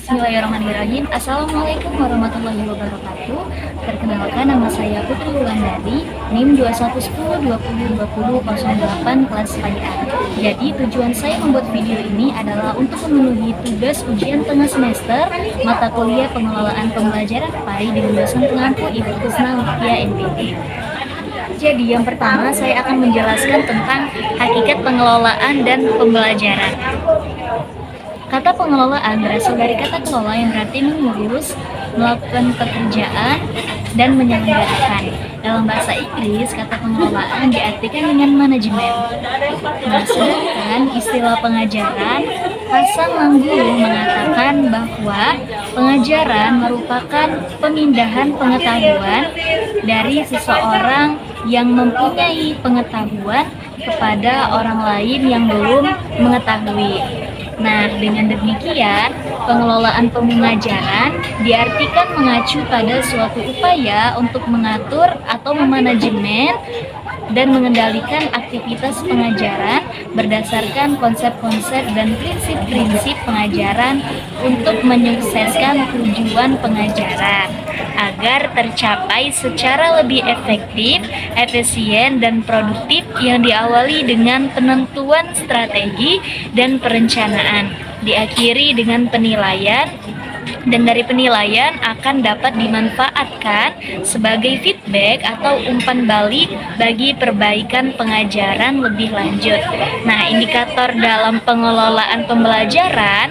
Bismillahirrahmanirrahim. Assalamualaikum warahmatullahi wabarakatuh. Perkenalkan, nama saya Putri Wulandari, NIM 2110202008 kelas 5A. Jadi tujuan saya membuat video ini adalah untuk memenuhi tugas ujian tengah semester mata kuliah pengelolaan pembelajaran PAI dengan dosen pengampu Ibu Kusna Lutfia MPT. Jadi yang pertama saya akan menjelaskan tentang hakikat pengelolaan dan pembelajaran. Kata pengelolaan berasal dari kata kelola yang berarti mengurus, melakukan pekerjaan, dan menyelenggarakan. Dalam bahasa Inggris, kata pengelolaan diartikan dengan manajemen. Nah, sedangkan istilah pengajaran, Hasan Manggulu mengatakan bahwa pengajaran merupakan pemindahan pengetahuan dari seseorang yang mempunyai pengetahuan kepada orang lain yang belum mengetahui. Nah, dengan demikian, pengelolaan pengajaran diartikan mengacu pada suatu upaya untuk mengatur atau memanajemen dan mengendalikan aktivitas pengajaran berdasarkan konsep-konsep dan prinsip-prinsip pengajaran untuk menyukseskan tujuan pengajaran agar tercapai secara lebih efektif, efisien, dan produktif yang diawali dengan penentuan strategi dan perencanaan, diakhiri dengan penilaian, dan dari penilaian akan dapat dimanfaatkan sebagai feedback atau umpan balik bagi perbaikan pengajaran lebih lanjut. Nah, indikator dalam pengelolaan pembelajaran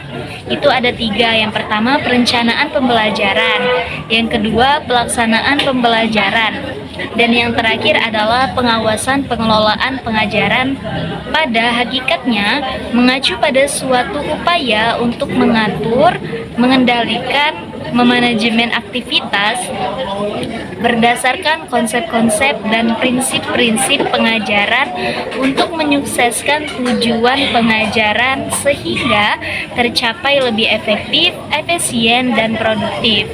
itu ada 3. Yang pertama, perencanaan pembelajaran. Yang kedua, pelaksanaan pembelajaran. Dan yang terakhir adalah pengawasan pengelolaan pengajaran. Pada hakikatnya, mengacu pada suatu upaya untuk mengatur, mengendalikan, memanajemen aktivitas berdasarkan konsep-konsep dan prinsip-prinsip pengajaran untuk menyukseskan tujuan pengajaran sehingga tercapai lebih efektif, efisien, dan produktif.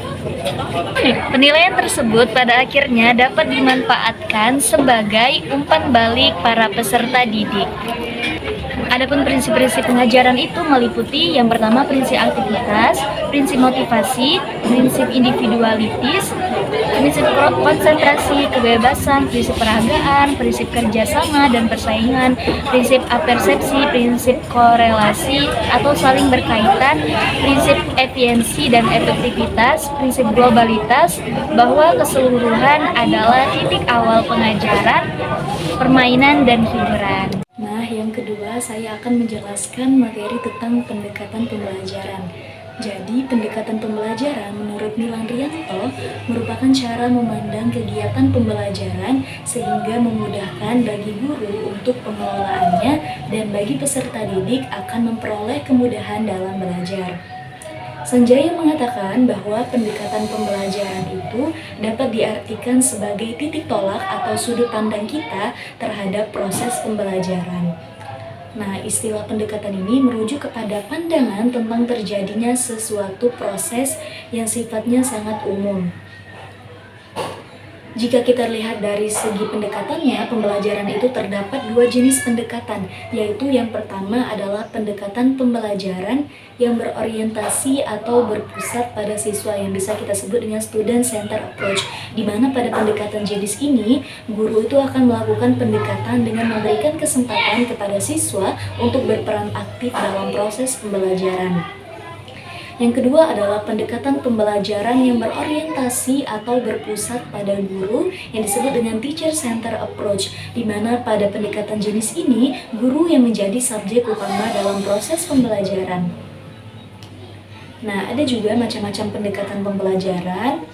Penilaian tersebut pada akhirnya dapat dimanfaatkan sebagai umpan balik para peserta didik. Adapun prinsip-prinsip pengajaran itu meliputi yang pertama prinsip aktivitas, prinsip motivasi, prinsip individualitis, prinsip konsentrasi, kebebasan, prinsip peragaan, prinsip kerjasama dan persaingan, prinsip apersepsi, prinsip korelasi atau saling berkaitan, prinsip efisiensi dan efektivitas, prinsip globalitas, bahwa keseluruhan adalah titik awal pengajaran, permainan, dan hiburan. Nah, yang kedua saya akan menjelaskan materi tentang pendekatan pembelajaran. Jadi, pendekatan pembelajaran menurut Milan Rianto merupakan cara memandang kegiatan pembelajaran sehingga memudahkan bagi guru untuk pengelolaannya dan bagi peserta didik akan memperoleh kemudahan dalam belajar. Sanjaya mengatakan bahwa pendekatan pembelajaran itu dapat diartikan sebagai titik tolak atau sudut pandang kita terhadap proses pembelajaran. Nah, istilah pendekatan ini merujuk kepada pandangan tentang terjadinya sesuatu proses yang sifatnya sangat umum. Jika kita lihat dari segi pendekatannya, pembelajaran itu terdapat 2 jenis pendekatan, yaitu yang pertama adalah pendekatan pembelajaran yang berorientasi atau berpusat pada siswa yang bisa kita sebut dengan student center approach, di mana pada pendekatan jenis ini, guru itu akan melakukan pendekatan dengan memberikan kesempatan kepada siswa untuk berperan aktif dalam proses pembelajaran. Yang kedua adalah pendekatan pembelajaran yang berorientasi atau berpusat pada guru yang disebut dengan teacher center approach, di mana pada pendekatan jenis ini guru yang menjadi subjek utama dalam proses pembelajaran. Nah, ada juga macam-macam pendekatan pembelajaran.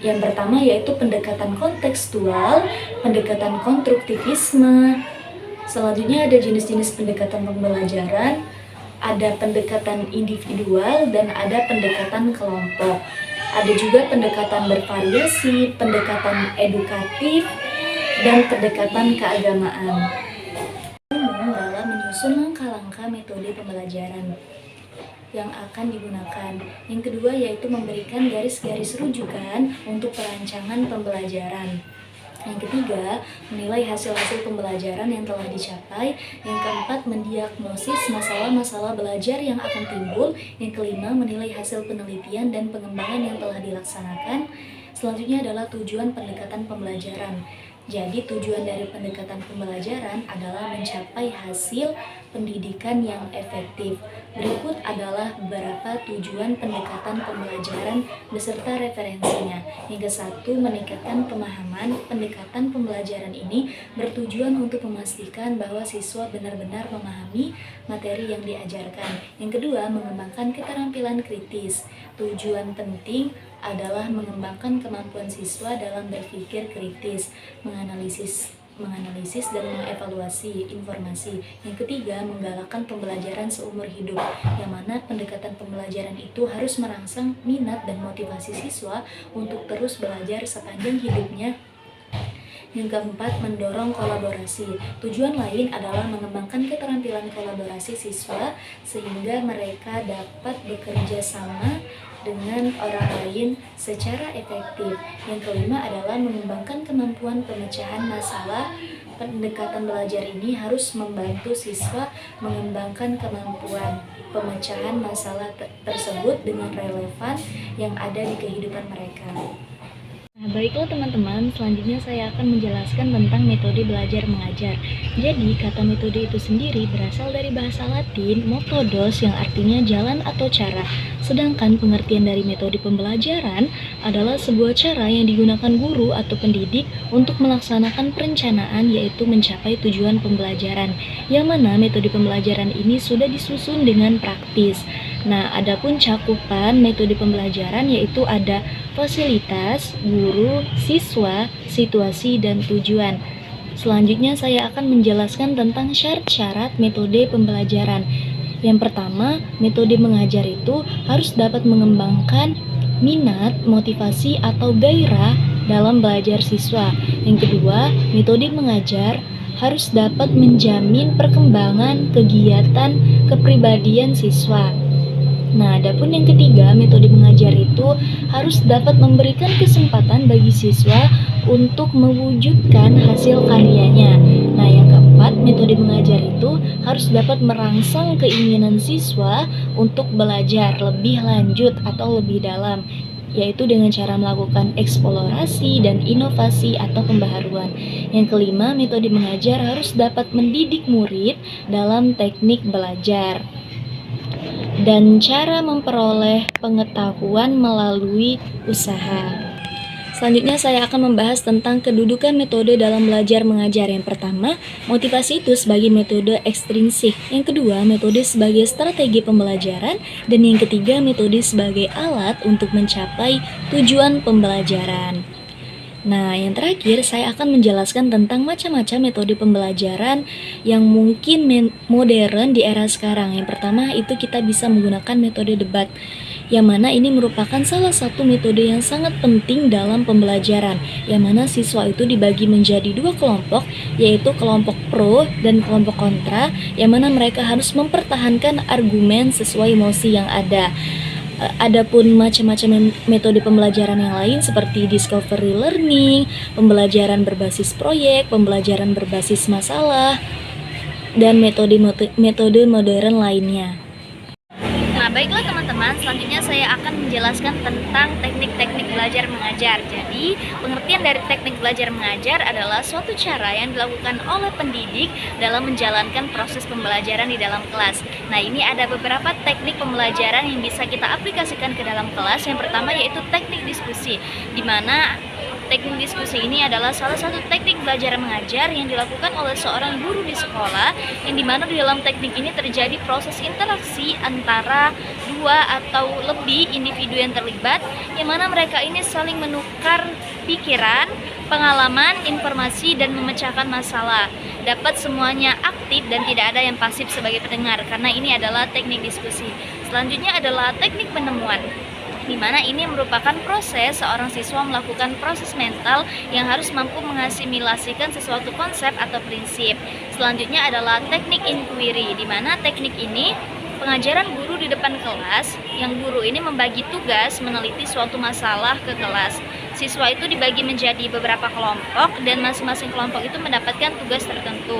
Yang pertama yaitu pendekatan kontekstual, pendekatan konstruktivisme. Selanjutnya ada jenis-jenis pendekatan pembelajaran. Ada pendekatan individual dan ada pendekatan kelompok. Ada juga pendekatan bervariasi, pendekatan edukatif, dan pendekatan keagamaan. Dalam menyusun langkah-langkah metode pembelajaran yang akan digunakan. Yang kedua yaitu memberikan garis-garis rujukan untuk perancangan pembelajaran. Yang ketiga, menilai hasil-hasil pembelajaran yang telah dicapai. Yang keempat, mendiagnosis masalah-masalah belajar yang akan timbul. Yang kelima, menilai hasil penelitian dan pengembangan yang telah dilaksanakan. Selanjutnya adalah tujuan pendekatan pembelajaran. Jadi tujuan dari pendekatan pembelajaran adalah mencapai hasil pendidikan yang efektif. Berikut adalah beberapa tujuan pendekatan pembelajaran beserta referensinya. Yang ke-1, meningkatkan pemahaman. Pendekatan pembelajaran ini bertujuan untuk memastikan bahwa siswa benar-benar memahami materi yang diajarkan. Yang kedua, mengembangkan keterampilan kritis. Tujuan penting adalah mengembangkan kemampuan siswa dalam berpikir kritis, menganalisis dan mengevaluasi informasi. Yang ketiga, menggalakkan pembelajaran seumur hidup, yang mana pendekatan pembelajaran itu harus merangsang minat dan motivasi siswa untuk terus belajar sepanjang hidupnya. Yang keempat, mendorong kolaborasi. Tujuan lain adalah mengembangkan keterampilan kolaborasi siswa sehingga mereka dapat bekerja sama dengan orang lain secara efektif. Yang kelima adalah mengembangkan kemampuan pemecahan masalah. Pendekatan belajar ini harus membantu siswa mengembangkan kemampuan pemecahan masalah tersebut dengan relevan yang ada di kehidupan mereka. Nah, baiklah teman-teman, selanjutnya saya akan menjelaskan tentang metode belajar mengajar. Jadi, kata metode itu sendiri berasal dari bahasa Latin methodos yang artinya jalan atau cara. Sedangkan pengertian dari metode pembelajaran adalah sebuah cara yang digunakan guru atau pendidik untuk melaksanakan perencanaan, yaitu mencapai tujuan pembelajaran. Yang mana metode pembelajaran ini sudah disusun dengan praktis. Nah, adapun cakupan metode pembelajaran yaitu ada fasilitas, guru, siswa, situasi, dan tujuan. Selanjutnya saya akan menjelaskan tentang syarat-syarat metode pembelajaran. Yang pertama, metode mengajar itu harus dapat mengembangkan minat, motivasi, atau gairah dalam belajar siswa. Yang kedua, metode mengajar harus dapat menjamin perkembangan kegiatan kepribadian siswa. Nah, adapun yang ketiga, metode mengajar itu harus dapat memberikan kesempatan bagi siswa untuk mewujudkan hasil karyanya. Nah, yang keempat, metode mengajar itu harus dapat merangsang keinginan siswa untuk belajar lebih lanjut atau lebih dalam, yaitu dengan cara melakukan eksplorasi dan inovasi atau pembaharuan. Yang kelima, metode mengajar harus dapat mendidik murid dalam teknik belajar dan cara memperoleh pengetahuan melalui usaha. Selanjutnya saya akan membahas tentang kedudukan metode dalam belajar mengajar. Yang pertama, motivasi itu sebagai metode ekstrinsik. Yang kedua, metode sebagai strategi pembelajaran. Dan yang ketiga, metode sebagai alat untuk mencapai tujuan pembelajaran. Nah, yang terakhir saya akan menjelaskan tentang macam-macam metode pembelajaran yang mungkin modern di era sekarang. Yang pertama itu kita bisa menggunakan metode debat, yang mana ini merupakan salah satu metode yang sangat penting dalam pembelajaran, yang mana siswa itu dibagi menjadi dua kelompok, yaitu kelompok pro dan kelompok kontra, yang mana mereka harus mempertahankan argumen sesuai emosi yang ada. Adapun macam-macam metode pembelajaran yang lain seperti discovery learning, pembelajaran berbasis proyek, pembelajaran berbasis masalah, dan metode modern lainnya. Nah, baiklah teman-teman, selanjutnya saya akan menjelaskan tentang teknik-teknik belajar mengajar. Jadi, pengertian dari teknik belajar mengajar adalah suatu cara yang dilakukan oleh pendidik dalam menjalankan proses pembelajaran di dalam kelas. Nah, ini ada beberapa teknik pembelajaran yang bisa kita aplikasikan ke dalam kelas. Yang pertama yaitu teknik diskusi, di mana teknik diskusi ini adalah salah satu teknik belajar mengajar yang dilakukan oleh seorang guru di sekolah, yang dimana di dalam teknik ini terjadi proses interaksi antara dua atau lebih individu yang terlibat, yang mana mereka ini saling menukar pikiran, pengalaman, informasi, dan memecahkan masalah. Dapat semuanya aktif dan tidak ada yang pasif sebagai pendengar, karena ini adalah teknik diskusi. Selanjutnya adalah teknik penemuan, di mana ini merupakan proses seorang siswa melakukan proses mental yang harus mampu mengasimilasikan sesuatu konsep atau prinsip. Selanjutnya adalah teknik inquiry, di mana teknik ini pengajaran guru di depan kelas, yang guru ini membagi tugas meneliti suatu masalah ke kelas. siswa itu dibagi menjadi beberapa kelompok dan masing-masing kelompok itu mendapatkan tugas tertentu.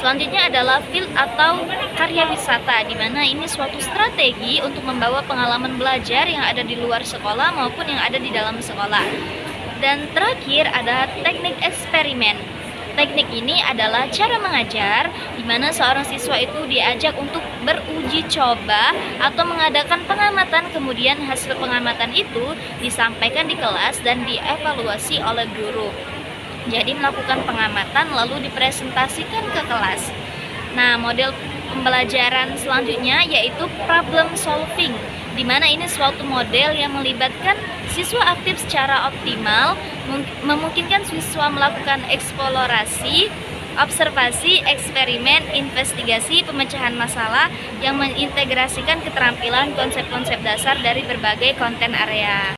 Selanjutnya adalah field atau karya wisata, di mana ini suatu strategi untuk membawa pengalaman belajar yang ada di luar sekolah maupun yang ada di dalam sekolah. Dan terakhir ada teknik eksperimen. Teknik ini adalah cara mengajar di mana seorang siswa itu diajak untuk beruji coba atau mengadakan pengamatan, kemudian hasil pengamatan itu disampaikan di kelas dan dievaluasi oleh guru. Jadi melakukan pengamatan lalu dipresentasikan ke kelas. Nah, model pembelajaran selanjutnya yaitu problem solving, di mana ini suatu model yang melibatkan siswa aktif secara optimal, memungkinkan siswa melakukan eksplorasi, observasi, eksperimen, investigasi, pemecahan masalah yang mengintegrasikan keterampilan konsep-konsep dasar dari berbagai konten area.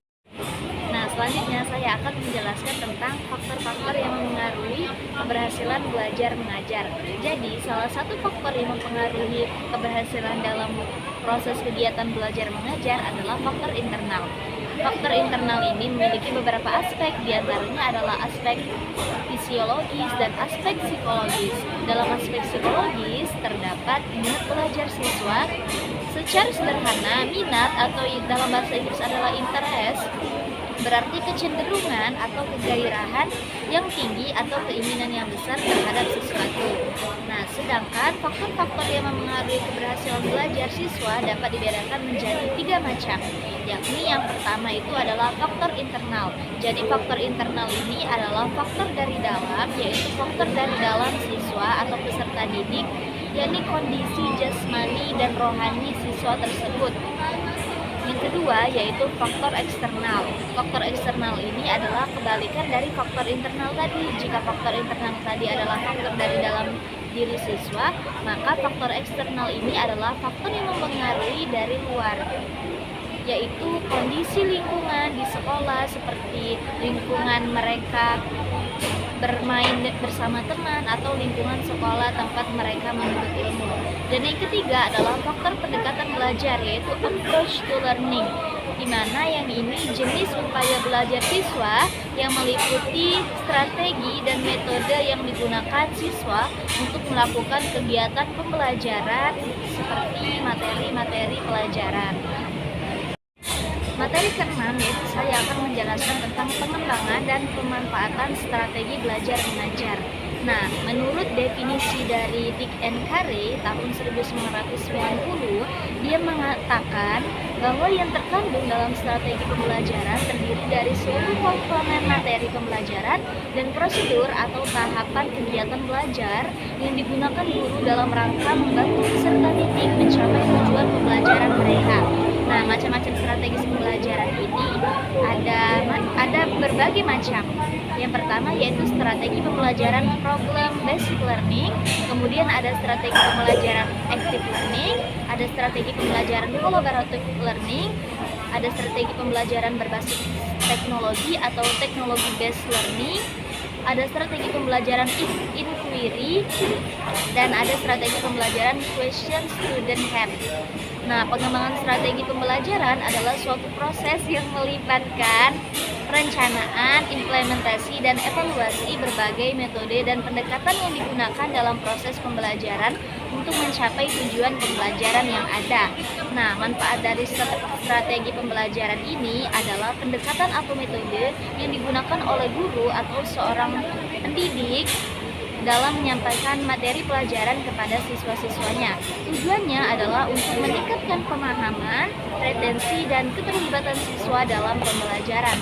Nah, selanjutnya saya akan menjelaskan tentang faktor-faktor yang mempengaruhi keberhasilan belajar mengajar. Jadi, salah satu faktor yang mempengaruhi keberhasilan dalam proses kegiatan belajar mengajar adalah faktor internal. Faktor internal ini memiliki beberapa aspek, diantaranya adalah aspek fisiologis dan aspek psikologis. Dalam aspek psikologis terdapat minat belajar siswa. Secara sederhana, minat atau dalam bahasa Inggris adalah interest, berarti kecenderungan atau kegairahan yang tinggi atau keinginan yang besar terhadap sesuatu. Nah, sedangkan faktor-faktor yang mempengaruhi keberhasilan belajar siswa dapat dibedakan menjadi 3 macam, yakni yang pertama itu adalah faktor internal. Jadi faktor internal ini adalah faktor dari dalam, yaitu faktor dari dalam siswa atau peserta didik, yakni kondisi jasmani dan rohani siswa tersebut. Yang kedua yaitu faktor eksternal. Faktor eksternal ini adalah kebalikan dari faktor internal tadi. Jika faktor internal tadi adalah faktor dari dalam diri siswa, maka faktor eksternal ini adalah faktor yang mempengaruhi dari luar, yaitu kondisi lingkungan di sekolah seperti lingkungan mereka bermain bersama teman atau lingkungan sekolah tempat mereka menuntut ilmu. Dan yang ketiga adalah faktor pendekatan belajar, yaitu approach to learning, di mana yang ini jenis upaya belajar siswa yang meliputi strategi dan metode yang digunakan siswa untuk melakukan kegiatan pembelajaran seperti materi-materi pelajaran. Materi ke-6 yaitu saya akan menjelaskan tentang pengembangan dan pemanfaatan strategi belajar mengajar. Nah, menurut definisi dari Dick and Carey tahun 1990, dia mengatakan bahwa yang terkandung dalam strategi pembelajaran terdiri dari seluruh komponen materi pembelajaran dan prosedur atau tahapan kegiatan belajar yang digunakan guru dalam rangka membantu peserta didik mencapai tujuan pembelajaran mereka. Nah, macam-macam strategis pembelajaran ini ada berbagai macam. Yang pertama yaitu strategi pembelajaran problem based learning, kemudian ada strategi pembelajaran active learning, ada strategi pembelajaran collaborative learning, ada strategi pembelajaran berbasis teknologi atau teknologi based learning, ada strategi pembelajaran inquiry, dan ada strategi pembelajaran question student have. Nah, pengembangan strategi pembelajaran adalah suatu proses yang melibatkan perencanaan, implementasi, dan evaluasi berbagai metode dan pendekatan yang digunakan dalam proses pembelajaran untuk mencapai tujuan pembelajaran yang ada. Nah, manfaat dari strategi pembelajaran ini adalah pendekatan atau metode yang digunakan oleh guru atau seorang pendidik dalam menyampaikan materi pelajaran kepada siswa-siswanya. Tujuannya adalah untuk meningkatkan pemahaman, retensi, dan keterlibatan siswa dalam pembelajaran.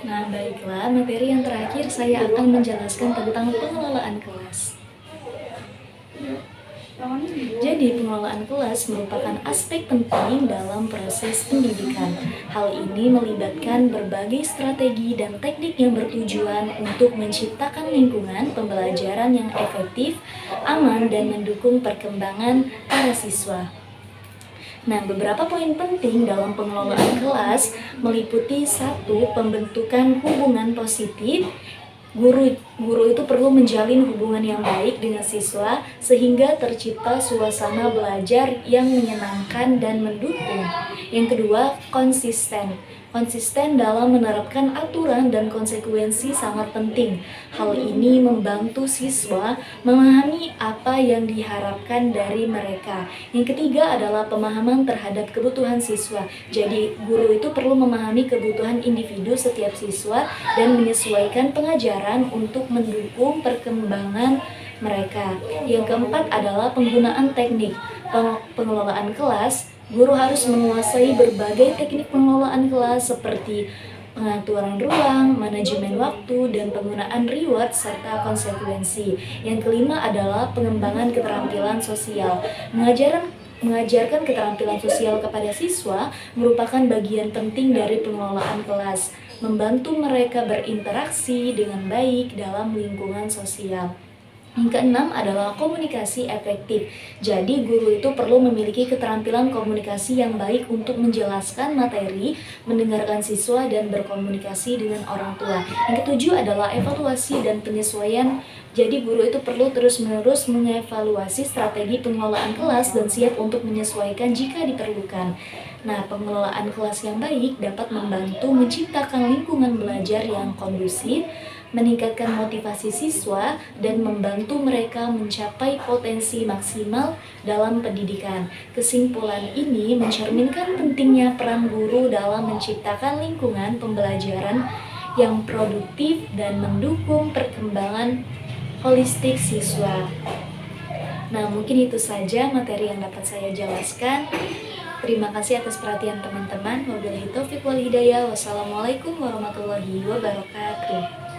Nah, baiklah, materi yang terakhir saya akan menjelaskan tentang pengelolaan kelas. Jadi, pengelolaan kelas merupakan aspek penting dalam proses pendidikan. Hal ini melibatkan berbagai strategi dan teknik yang bertujuan untuk menciptakan lingkungan pembelajaran yang efektif, aman, dan mendukung perkembangan para siswa. Nah, beberapa poin penting dalam pengelolaan kelas meliputi 1. Pembentukan hubungan positif. Guru itu perlu menjalin hubungan yang baik dengan siswa sehingga tercipta suasana belajar yang menyenangkan dan mendukung. Yang kedua, konsisten. Konsisten dalam menerapkan aturan dan konsekuensi sangat penting. Hal ini membantu siswa memahami apa yang diharapkan dari mereka. Yang ketiga adalah pemahaman terhadap kebutuhan siswa. Jadi, guru itu perlu memahami kebutuhan individu setiap siswa dan menyesuaikan pengajaran untuk mendukung perkembangan mereka. Yang keempat adalah penggunaan teknik pengelolaan kelas. Guru harus menguasai berbagai teknik pengelolaan kelas seperti pengaturan ruang, manajemen waktu, dan penggunaan reward serta konsekuensi. Yang kelima adalah pengembangan keterampilan sosial. Mengajarkan keterampilan sosial kepada siswa merupakan bagian penting dari pengelolaan kelas, membantu mereka berinteraksi dengan baik dalam lingkungan sosial. Yang keenam adalah komunikasi efektif. Jadi, guru itu perlu memiliki keterampilan komunikasi yang baik untuk menjelaskan materi, mendengarkan siswa, dan berkomunikasi dengan orang tua. Yang ketujuh adalah evaluasi dan penyesuaian. Jadi, guru itu perlu terus-menerus mengevaluasi strategi pengelolaan kelas dan siap untuk menyesuaikan jika diperlukan. Nah, pengelolaan kelas yang baik dapat membantu menciptakan lingkungan belajar yang kondusif, meningkatkan motivasi siswa, dan membantu mereka mencapai potensi maksimal dalam pendidikan. Kesimpulan ini mencerminkan pentingnya peran guru dalam menciptakan lingkungan pembelajaran yang produktif dan mendukung perkembangan holistik siswa. Nah, mungkin itu saja materi yang dapat saya jelaskan. Terima kasih atas perhatian teman-teman. Wabillahi taufiq wal hidayah. Wassalamualaikum warahmatullahi wabarakatuh.